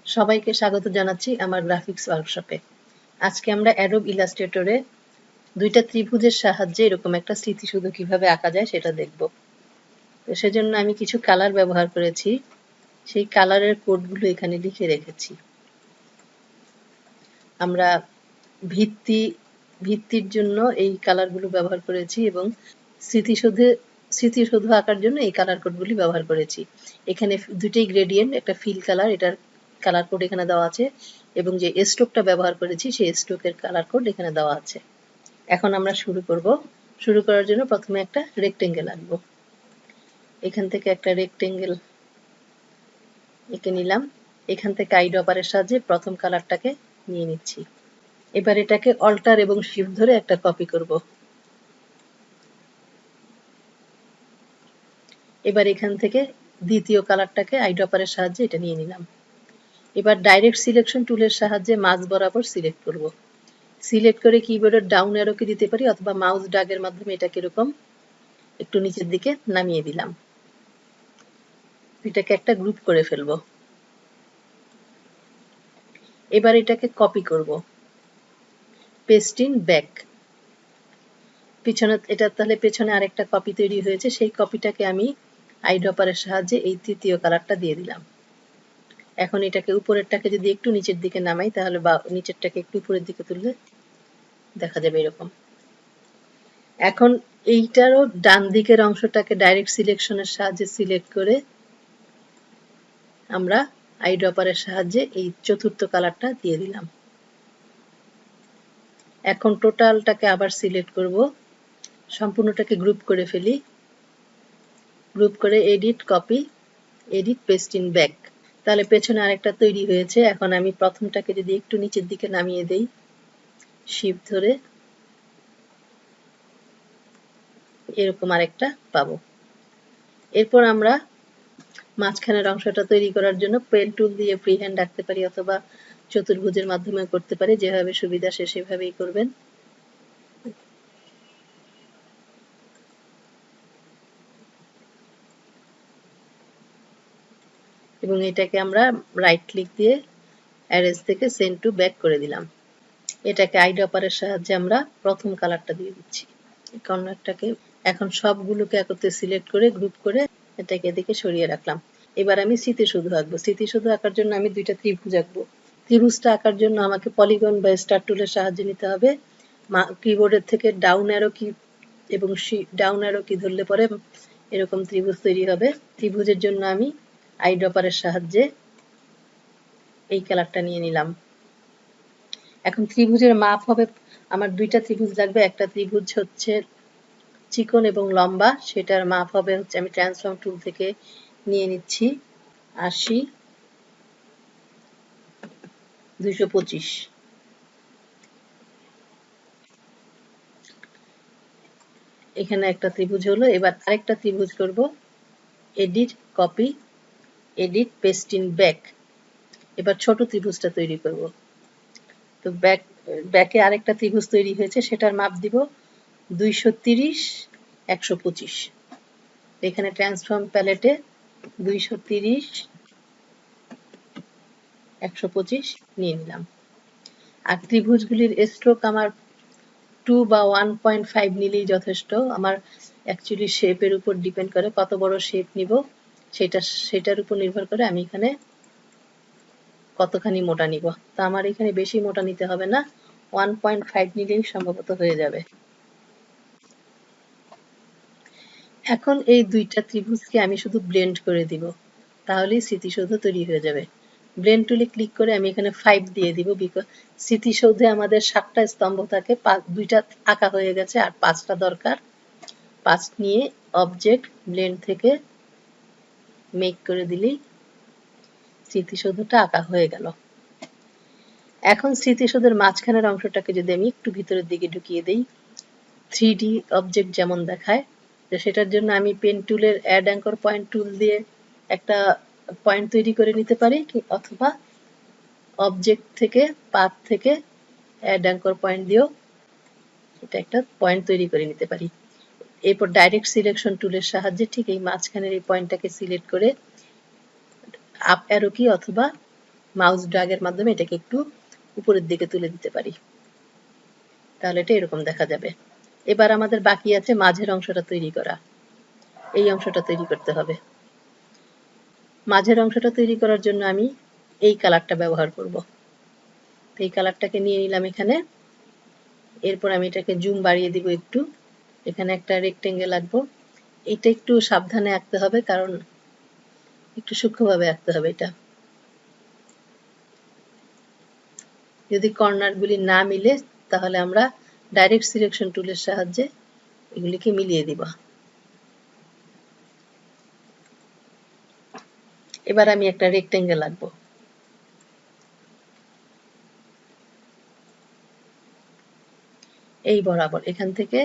সবাইকে স্বাগত জানাচ্ছি আমার গ্রাফিক্স ওয়ার্কশপে। আজকে আমরা অ্যাডোব ইলাস্ট্রেটরে দুইটা ত্রিভুজের সাহায্যে এরকম একটা স্মৃতিসৌধ কিভাবে আঁকা যায় সেটা দেখব। তো সেজন্য আমি কিছু কালার ব্যবহার করেছি, সেই কালারের কোডগুলো এখানে লিখে রেখেছি। আমরা ভিত্তির জন্য এই কালারগুলো ব্যবহার করেছি এবং স্মৃতিসৌধ আঁকার জন্য এই কালার কোডগুলি ব্যবহার করেছি। এখানে দুটোই গ্রেডিয়েন্ট, একটা ফিল কালার, এটার কালার কোড এখানে দেওয়া আছে এবং যে স্ট্রোকটা ব্যবহার করেছি সেই স্ট্রোকের কালার কোড এখানে দেওয়া আছে। এখন আমরা শুরু করব। শুরু করার জন্য প্রথমে একটা রেক্টেঙ্গেল আঁকবো। এখান থেকে একটা রেক্টেঙ্গেল এঁকে নিলাম। এখান থেকে আইড্রপারের সাহায্যে প্রথম কালারটাকে নিয়ে নিচ্ছি। এবার এটাকে অল্টার এবং শিফট ধরে একটা কপি করব। এবার এখান থেকে দ্বিতীয় কালারটাকে আইড্রপারের সাহায্যে এটা নিয়ে নিলাম। এবার ডাইরেক্ট সিলেকশন টুলের সাহায্যে মাঝ বরাবর সিলেক্ট করব। সিলেক্ট করে কিবোর্ডের ডাউন অ্যারোকে দিতে পারি অথবা মাউস ড্র্যাগের মাধ্যমে এটাকে এরকম একটু নিচের দিকে নামিয়ে দিলাম। এটাকে একটা গ্রুপ করে ফেলব। এবার এটাকে কপি করব, পেস্ট ইন ব্যাক। পিছনে এটা তাহলে পেছনে আরেকটা কপি তৈরি হয়েছে, সেই কপিটাকে আমি আইড্রপারের সাহায্যে এই তৃতীয় কালারটা দিয়ে দিলাম। এখন এটাকে উপরেরটাকে যদি একটু নিচের দিকে নামাই তাহলে বা নিচেরটাকে একটু উপরের দিকে তুললে দেখা যাবে এরকম। এখন এইটারও ডান দিকের অংশটাকে ডাইরেক্ট সিলেকশনের সাহায্যে সিলেক্ট করে আমরা আইড্রপারের সাহায্যে এই চতুর্থ কালারটা দিয়ে দিলাম। এখন টোটালটাকে আবার সিলেক্ট করব, সম্পূর্ণটাকে গ্রুপ করে ফেলি। গ্রুপ করে edit, copy, edit, paste in back. তাহলে পেছনে আরেকটা তৈরি হয়েছে। এখন আমি প্রথমটাকে যদি একটু নিচের দিকে নামিয়ে দেই, শিফট ধরে এরকম আরেকটা পাবো। এরপর আমরা মাঝখানের অংশটা তৈরি করার জন্য পেন টুল দিয়ে ফ্রি হ্যান্ড আঁকতে পারি অথবা চতুর্ভুজের মাধ্যমে করতে পারি, যেভাবে সুবিধা সে সেভাবেই করবেন। এবং এটাকে আমরা রাইট ক্লিক দিয়ে অ্যারেঞ্জ থেকে সেন্ড টু ব্যাক করে দিলাম। এটাকে আইড্রপারের সাহায্যে আমরা প্রথম কালারটা দিয়ে দিচ্ছি। কর্নারটাকে এখন সবগুলোকে একত্রে সিলেক্ট করে গ্রুপ করে এটাকে এদিকে সরিয়ে রাখলাম। এবার আমি স্মৃতিসৌধ আঁকবো। স্মৃতিসৌধ আঁকার জন্য আমি দুইটা ত্রিভুজ আঁকবো। ত্রিভুজটা আঁকার জন্য আমাকে পলিগন বা স্টার টুলের সাহায্য নিতে হবে। কিবোর্ডের থেকে ডাউন অ্যারো কি এবং ডাউন অ্যারো কি ধরলে পরে এরকম ত্রিভুজ তৈরি হবে। ত্রিভুজের জন্য আমি আইড্রপারের সাহায্যে এই কালারটা নিয়ে নিলাম। এখন ত্রিভুজের মাপ হবে, আমার দুইটা ত্রিভুজ লাগবে। একটা ত্রিভুজ হচ্ছে চিকন এবং লম্বা, সেটার মাপ হবে হচ্ছে, আমি ট্রান্সফর্ম টুল থেকে নিয়ে নিচ্ছি 80, 225। এখানে একটা ত্রিভুজ হলো। এবার আরেকটা ত্রিভুজ করব, edit, copy, edit, paste in back. এবার ছোট ত্রিভুজটা তৈরি করব। তো ব্যাকে আরেকটা ত্রিভুজ তৈরি হয়েছে, সেটার মাপ দিব 230, 125। এখানে ট্রান্সফর্ম প্যালেটে 230, 125 নিয়ে নিলাম। আর ত্রিভুজগুলির স্ট্রোক আমার 2 বা 1.5 নিলেই যথেষ্ট। আমার অ্যাকচুয়ালি শেপের উপর ডিপেন্ড করে, কত বড় শেপ নিব সেটার উপর নির্ভর করে আমি এখানে কতখানি মোটা নিব। তো আমার এখানে বেশি মোটা নিতে হবে না, 1.5 নিলেই সম্ভবত হয়ে যাবে। এখন এই দুইটা ত্রিভুজকে আমি শুধু ব্লেন্ড করে দিব, তাহলেই স্মৃতিসৌধ তৈরি হয়ে যাবে। ব্লেন্ড টুলে ক্লিক করে আমি এখানে 5 দিয়ে দিব, বিকজ স্মৃতিসৌধে আমাদের 7টা স্তম্ভ থাকে, 2টা আঁকা হয়ে গেছে আর 5টা দরকার। 5 নিয়ে অবজেক্ট ব্লেন্ড থেকে মেক করে দিলেই স্মৃতিসৌধটা আঁকা হয়ে গেল। এখন স্মৃতিসৌধের মাঝখানের অংশটাকে যদি আমি একটু ভিতরের দিকে ঢুকিয়ে দিই, 3D অবজেক্ট যেমন দেখায়, তো সেটার জন্য আমি পেন টুলের অ্যাড অ্যাঙ্কর পয়েন্ট টুল দিয়ে একটা পয়েন্ট তৈরি করে নিতে পারি, অথবা অবজেক্ট থেকে পাথ থেকে অ্যাড অ্যাঙ্কর পয়েন্ট দিয়েও এটা একটা পয়েন্ট তৈরি করে নিতে পারি। এরপর ডাইরেক্ট সিলেকশন টুলের সাহায্যে ঠিক এই মাঝখানের এই পয়েন্টটাকে সিলেক্ট করে আপ অ্যারো কি অথবা মাউস ড্র্যাগের মাধ্যমে এটাকে একটু উপরের দিকে তুলে দিতে পারি, তাহলে এটা এরকম দেখা যাবে। এবার আমাদের বাকি আছে মাঝের অংশটা তৈরি করা। এই অংশটা তৈরি করতে হবে। মাঝের অংশটা তৈরি করার জন্য আমি এই কালারটা ব্যবহার করব। এই কালারটাকে নিয়ে নিলাম এখানে। এরপর আমি এটাকে জুম বাড়িয়ে দিব একটু। এখানে একটা রেক্টেঙ্গেল আঁকবো। এটা একটু সাবধানে আঁকতে হবে, কারণ একটু সূক্ষ্মভাবে আঁকতে হবে এটা। যদি কর্নারগুলি না মিলে তাহলে আমরা ডাইরেক্ট সিলেকশন টুলের সাহায্যে এগুলিকে মিলিয়ে দিব। এবার আমি একটা রেক্টেঙ্গেল আঁকবো। এই বরাবর এখান থেকে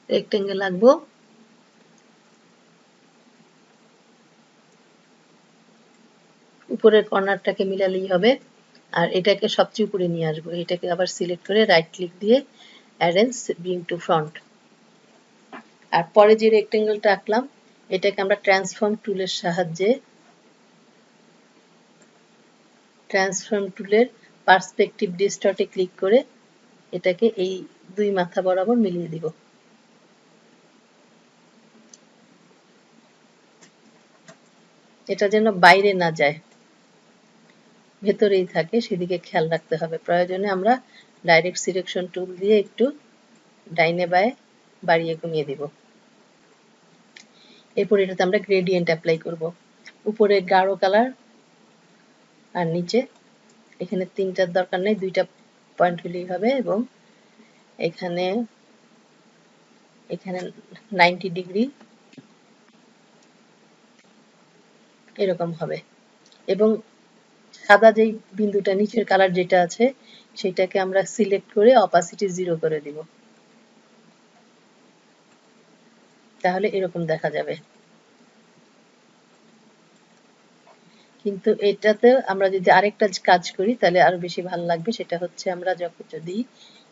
রেক্টেঙ্গেল আঁকবো। উপরের কর্নারটাকে মিলালেই হবে। আর এটাকে সবচেয়ে উপরে নিয়ে আসবো। এটাকে আবার সিলেক্ট করে রাইট ক্লিক দিয়ে অ্যারেঞ্জ ব্রিং টু ফ্রন্ট। আর পরে যে রেক্টেঙ্গেলটা আঁকলাম এটাকে আমরা ট্রান্সফর্ম টুলের সাহায্যে ট্রান্সফর্ম টুলের পার্সপেক্টিভ ডিস্টর্টে ক্লিক করে এটাকে এই দুই মাথা বরাবর মিলিয়ে দিব। এটা যেন বাইরে না যায়, ভেতরেই থাকে, সেদিকে খেয়াল রাখতে হবে। প্রয়োজনে আমরা ডাইরেক্ট সিলেকশন টুল দিয়ে একটু ডাইনে বায়ে বাড়িয়ে কমিয়ে দিব। এরপর এটাতে আমরা গ্রেডিয়েন্ট অ্যাপ্লাই করব। উপরে গাঢ় কালার আর নিচে এখানে তিনটার দরকার নেই, দুইটা পয়েন্ট হলেই হবে। এবং এখানে 90 ডিগ্রি এরকম হবে। এবং সাদা যেই বিন্দুটা নিচের কালার যেটা আছে সেটাকে আমরা সিলেক্ট করে অপাসিটি 0 করে দিব, তাহলে এরকম দেখা যাবে। কিন্তু এটাতে আমরা যদি আরেকটা কাজ করি তাহলে আরো বেশি ভালো লাগবে। সেটা হচ্ছে আমরা যদি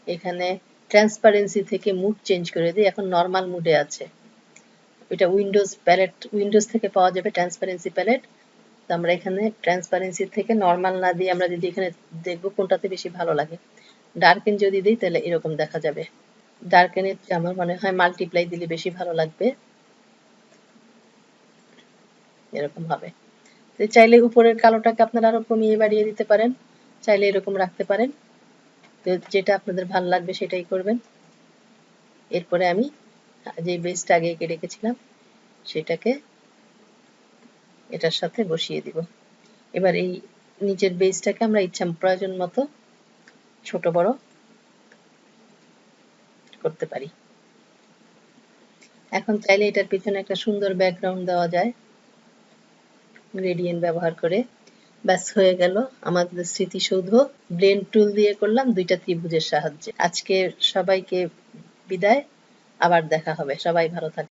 এখানে ট্রান্সপারেন্সি থেকে মুড চেঞ্জ করে দিই, এখন নরমাল মুডে আছে। এটা উইন্ডোজ থেকে পাওয়া যাবে ট্রান্সপারেন্সি প্যালেট। তো আমরা এখানে ট্রান্সপারেন্সি থেকে নরমাল না দিয়ে আমরা যদি এখানে দেখবো কোনটাতে বেশি ভালো লাগে। ডার্কেন যদি দিই তাহলে এরকম দেখা যাবে। ডার্কেনের আমার মনে হয় মাল্টিপ্লাই দিলে বেশি ভালো লাগবে, এরকম হবে। চাইলে উপরের কালোটাকে আপনারা আরো কমিয়ে বাড়িয়ে দিতে পারেন, চাইলে এরকম রাখতে পারেন। তো যেটা আপনাদের ভালো লাগবে সেটাই করবেন। এরপরে আমি যে বেসটা আগে এঁকে রেখেছিলাম সেটাকে এটার সাথে বসিয়ে দিব। এবার এই নিচের বেসটাকে আমরা ইচ্ছা প্রয়োজন মতো ছোট বড় করতে পারি। এখন চাইলে এটার পিছনে একটা সুন্দর ব্যাকগ্রাউন্ড দেওয়া যায় গ্রেডিয়েন্ট ব্যবহার করে। ব্যাস হয়ে গেল আমাদের স্মৃতিসৌধ। ব্লেন্ড টুল দিয়ে করলাম দুইটা ত্রিভুজের সাহায্যে। আজকে সবাইকে বিদায়, আবার দেখা হবে। সবাই ভালো থাকবেন।